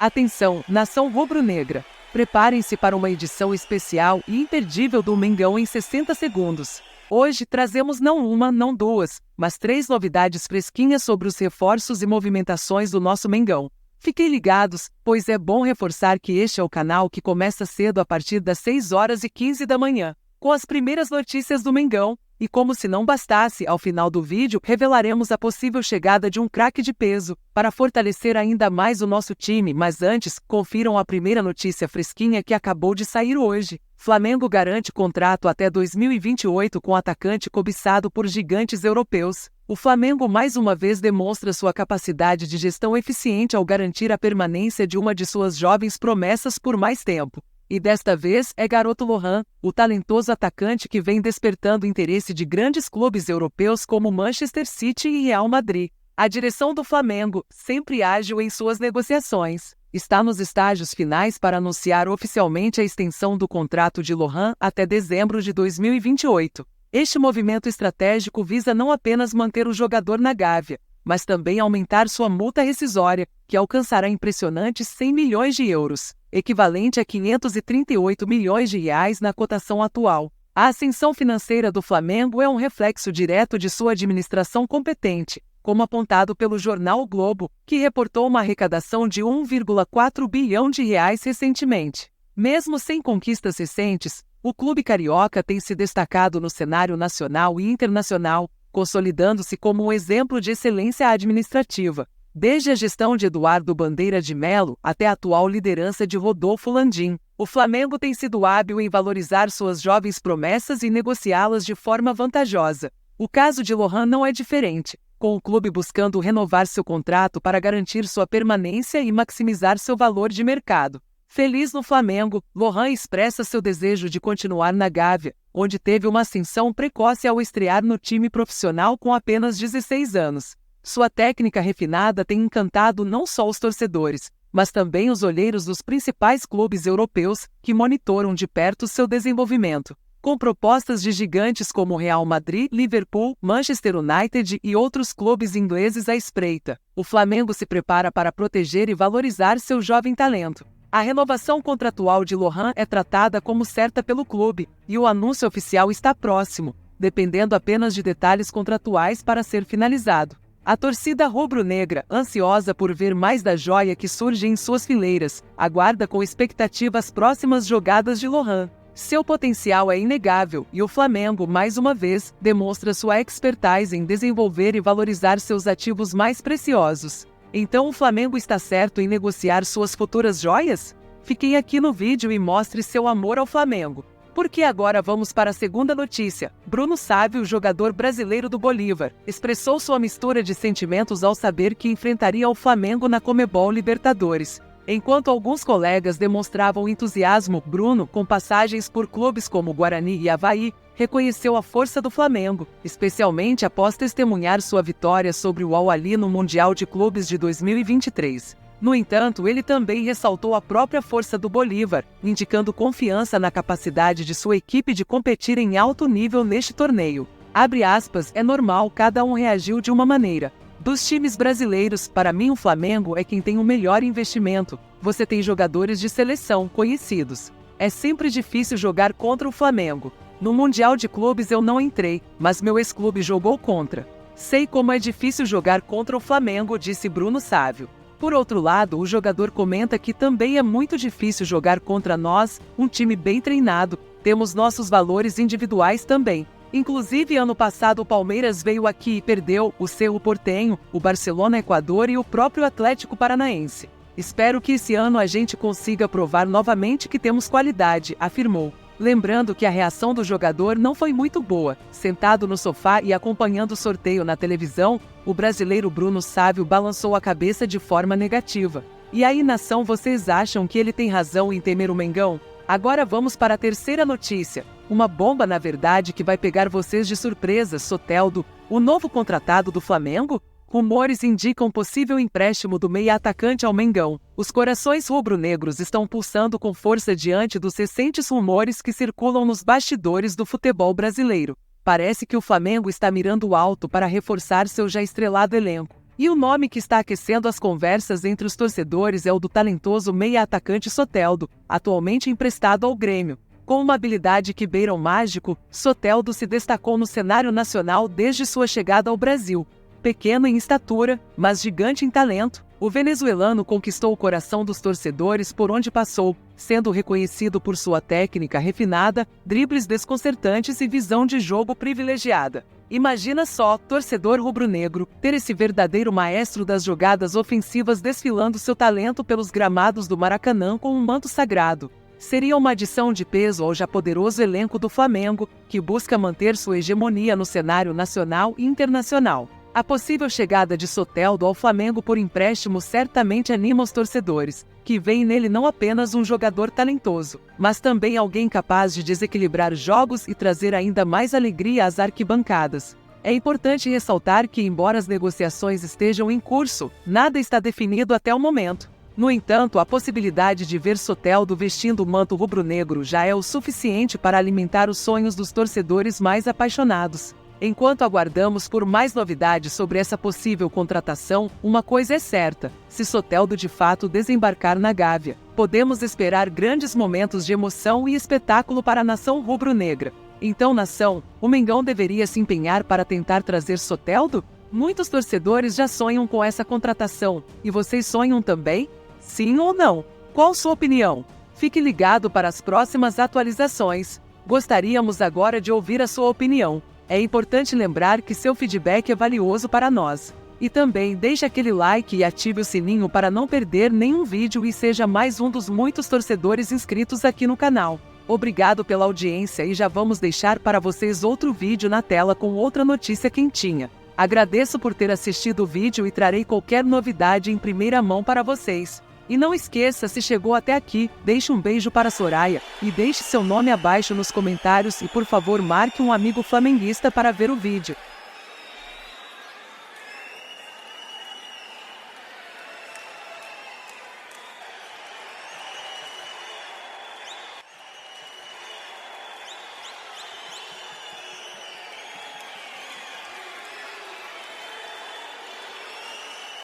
Atenção, nação rubro-negra! Preparem-se para uma edição especial e imperdível do Mengão em 60 segundos. Hoje trazemos não uma, não duas, mas 3 novidades fresquinhas sobre os reforços e movimentações do nosso Mengão. Fiquem ligados, pois é bom reforçar que este é o canal que começa cedo a partir das 6h15 da manhã, com as primeiras notícias do Mengão. E como se não bastasse, ao final do vídeo revelaremos a possível chegada de um craque de peso, para fortalecer ainda mais o nosso time. Mas antes, confiram a primeira notícia fresquinha que acabou de sair hoje. Flamengo garante contrato até 2028 com atacante cobiçado por gigantes europeus. O Flamengo mais uma vez demonstra sua capacidade de gestão eficiente ao garantir a permanência de uma de suas jovens promessas por mais tempo. E desta vez é garoto Lohan, o talentoso atacante que vem despertando interesse de grandes clubes europeus como Manchester City e Real Madrid. A direção do Flamengo, sempre ágil em suas negociações, está nos estágios finais para anunciar oficialmente a extensão do contrato de Lohan até dezembro de 2028. Este movimento estratégico visa não apenas manter o jogador na Gávea, mas também aumentar sua multa rescisória, que alcançará impressionantes 100 milhões de euros, equivalente a 538 milhões de reais na cotação atual. A ascensão financeira do Flamengo é um reflexo direto de sua administração competente, como apontado pelo jornal O Globo, que reportou uma arrecadação de 1,4 bilhão de reais recentemente. Mesmo sem conquistas recentes, o clube carioca tem se destacado no cenário nacional e internacional, consolidando-se como um exemplo de excelência administrativa, desde a gestão de Eduardo Bandeira de Melo até a atual liderança de Rodolfo Landim. O Flamengo tem sido hábil em valorizar suas jovens promessas e negociá-las de forma vantajosa. O caso de Lohan não é diferente, com o clube buscando renovar seu contrato para garantir sua permanência e maximizar seu valor de mercado. Feliz no Flamengo, Lohan expressa seu desejo de continuar na Gávea, onde teve uma ascensão precoce ao estrear no time profissional com apenas 16 anos. Sua técnica refinada tem encantado não só os torcedores, mas também os olheiros dos principais clubes europeus, que monitoram de perto seu desenvolvimento. Com propostas de gigantes como Real Madrid, Liverpool, Manchester United e outros clubes ingleses à espreita, o Flamengo se prepara para proteger e valorizar seu jovem talento. A renovação contratual de Lohan é tratada como certa pelo clube, e o anúncio oficial está próximo, dependendo apenas de detalhes contratuais para ser finalizado. A torcida rubro-negra, ansiosa por ver mais da joia que surge em suas fileiras, aguarda com expectativa as próximas jogadas de Lohan. Seu potencial é inegável e o Flamengo, mais uma vez, demonstra sua expertise em desenvolver e valorizar seus ativos mais preciosos. Então o Flamengo está certo em negociar suas futuras joias? Fiquem aqui no vídeo e mostre seu amor ao Flamengo. Porque agora vamos para a segunda notícia. Bruno Sávio, jogador brasileiro do Bolívar, expressou sua mistura de sentimentos ao saber que enfrentaria o Flamengo na Conmebol Libertadores. Enquanto alguns colegas demonstravam entusiasmo, Bruno, com passagens por clubes como Guarani e Avaí, reconheceu a força do Flamengo, especialmente após testemunhar sua vitória sobre o Al-Ahly no Mundial de Clubes de 2023. No entanto, ele também ressaltou a própria força do Bolívar, indicando confiança na capacidade de sua equipe de competir em alto nível neste torneio. Abre aspas, é normal, cada um reagiu de uma maneira. Dos times brasileiros, para mim o Flamengo é quem tem o melhor investimento. Você tem jogadores de seleção conhecidos. É sempre difícil jogar contra o Flamengo. No Mundial de Clubes eu não entrei, mas meu ex-clube jogou contra. Sei como é difícil jogar contra o Flamengo, disse Bruno Sávio. Por outro lado, o jogador comenta que também é muito difícil jogar contra nós, um time bem treinado, temos nossos valores individuais também. Inclusive, ano passado o Palmeiras veio aqui e perdeu o Cerro Porteño, o Barcelona Equador e o próprio Atlético Paranaense. Espero que esse ano a gente consiga provar novamente que temos qualidade, afirmou. Lembrando que a reação do jogador não foi muito boa. Sentado no sofá e acompanhando o sorteio na televisão, o brasileiro Bruno Sávio balançou a cabeça de forma negativa. E aí, nação, vocês acham que ele tem razão em temer o Mengão? Agora vamos para a terceira notícia. Uma bomba, na verdade, que vai pegar vocês de surpresa, Soteldo, o novo contratado do Flamengo? Rumores indicam possível empréstimo do meia-atacante ao Mengão. Os corações rubro-negros estão pulsando com força diante dos recentes rumores que circulam nos bastidores do futebol brasileiro. Parece que o Flamengo está mirando alto para reforçar seu já estrelado elenco. E o nome que está aquecendo as conversas entre os torcedores é o do talentoso meia-atacante Soteldo, atualmente emprestado ao Grêmio. Com uma habilidade que beira o mágico, Soteldo se destacou no cenário nacional desde sua chegada ao Brasil. Pequeno em estatura, mas gigante em talento, o venezuelano conquistou o coração dos torcedores por onde passou, sendo reconhecido por sua técnica refinada, dribles desconcertantes e visão de jogo privilegiada. Imagina só, torcedor rubro-negro, ter esse verdadeiro maestro das jogadas ofensivas desfilando seu talento pelos gramados do Maracanã com um manto sagrado. Seria uma adição de peso ao já poderoso elenco do Flamengo, que busca manter sua hegemonia no cenário nacional e internacional. A possível chegada de Soteldo ao Flamengo por empréstimo certamente anima os torcedores, que veem nele não apenas um jogador talentoso, mas também alguém capaz de desequilibrar jogos e trazer ainda mais alegria às arquibancadas. É importante ressaltar que, embora as negociações estejam em curso, nada está definido até o momento. No entanto, a possibilidade de ver Soteldo vestindo o manto rubro-negro já é o suficiente para alimentar os sonhos dos torcedores mais apaixonados. Enquanto aguardamos por mais novidades sobre essa possível contratação, uma coisa é certa: se Soteldo de fato desembarcar na Gávea, podemos esperar grandes momentos de emoção e espetáculo para a nação rubro-negra. Então, nação, o Mengão deveria se empenhar para tentar trazer Soteldo? Muitos torcedores já sonham com essa contratação, e vocês sonham também? Sim ou não? Qual sua opinião? Fique ligado para as próximas atualizações. Gostaríamos agora de ouvir a sua opinião. É importante lembrar que seu feedback é valioso para nós. E também deixe aquele like e ative o sininho para não perder nenhum vídeo e seja mais um dos muitos torcedores inscritos aqui no canal. Obrigado pela audiência e já vamos deixar para vocês outro vídeo na tela com outra notícia quentinha. Agradeço por ter assistido o vídeo e trarei qualquer novidade em primeira mão para vocês. E não esqueça, se chegou até aqui, deixe um beijo para Soraya e deixe seu nome abaixo nos comentários e por favor marque um amigo flamenguista para ver o vídeo.